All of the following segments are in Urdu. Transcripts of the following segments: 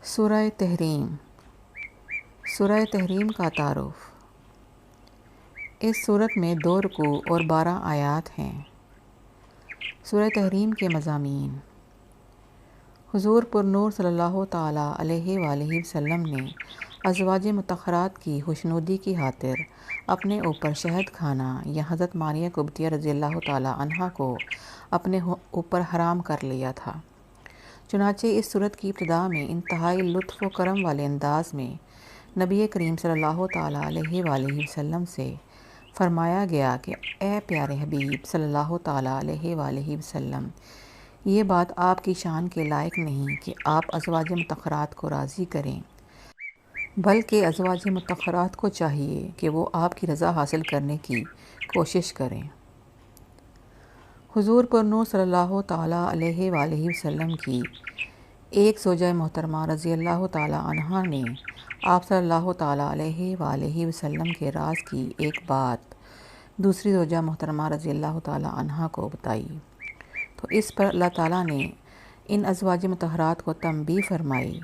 سورہ تحریم۔ سورہ تحریم کا تعارف۔ اس صورت میں 2 رکوع اور 12 آیات ہیں۔ سورہ تحریم کے مضامین: حضور پر نور صلی اللہ تعالیٰ علیہ وآلہ وسلم نے ازواج مطہرات کی خوشنودی کی خاطر اپنے اوپر شہد کھانا یا حضرت ماریہ قبطیہ رضی اللہ تعالیٰ عنہا کو اپنے اوپر حرام کر لیا تھا۔ چنانچہ اس صورت کی ابتدا میں انتہائی لطف و کرم والے انداز میں نبی کریم صلی اللہ تعالیٰ علیہ وآلہ وسلم سے فرمایا گیا کہ اے پیارے حبیب صلی اللہ تعالیٰ علیہ وآلہ وسلم، یہ بات آپ کی شان کے لائق نہیں کہ آپ ازواج مطہرات کو راضی کریں، بلکہ ازواج مطہرات کو چاہیے کہ وہ آپ کی رضا حاصل کرنے کی کوشش کریں۔ حضور پر نور صلی اللہ تعالیٰ علیہ وآلہ وسلم کی ایک زوجہ محترمہ رضی اللہ تعالیٰ عنہا نے آپ صلی اللہ تعالیٰ علیہ وآلہ وسلم کے راز کی ایک بات دوسری زوجہ محترمہ رضی اللہ تعالیٰ عنہا کو بتائی، تو اس پر اللہ تعالیٰ نے ان ازواج مطہرات کو تنبیہ فرمائی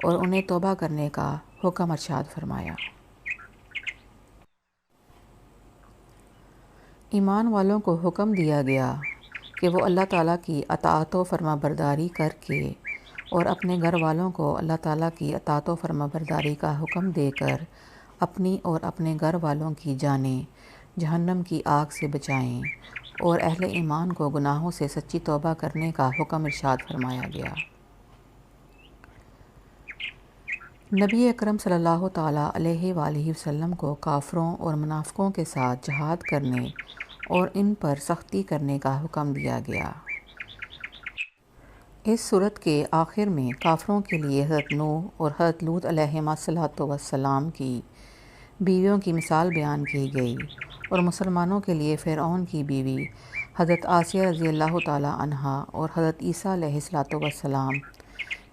اور انہیں توبہ کرنے کا حکم ارشاد فرمایا۔ ایمان والوں کو حکم دیا گیا کہ وہ اللہ تعالیٰ کی اطاعت و فرما برداری کر کے اور اپنے گھر والوں کو اللہ تعالیٰ کی اطاعت و فرما برداری کا حکم دے کر اپنی اور اپنے گھر والوں کی جانیں جہنم کی آگ سے بچائیں، اور اہل ایمان کو گناہوں سے سچی توبہ کرنے کا حکم ارشاد فرمایا گیا۔ نبی اکرم صلی اللہ تعالیٰ علیہ وآلہ وسلم کو کافروں اور منافقوں کے ساتھ جہاد کرنے اور ان پر سختی کرنے کا حکم دیا گیا۔ اس صورت کے آخر میں کافروں کے لیے حضرت نوح اور حضرت لوط علیہما السلام کی بیویوں کی مثال بیان کی گئی، اور مسلمانوں کے لیے فرعون کی بیوی حضرت آسیہ رضی اللہ تعالیٰ عنہا اور حضرت عیسیٰ علیہ السلام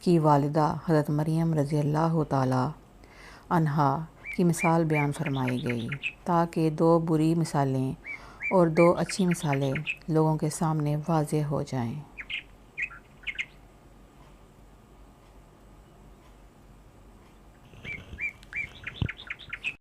کی والدہ حضرت مریم رضی اللہ تعالیٰ عنہا کی مثال بیان فرمائی گئی، تاکہ 2 بری مثالیں اور 2 اچھی مثالیں لوگوں کے سامنے واضح ہو جائیں۔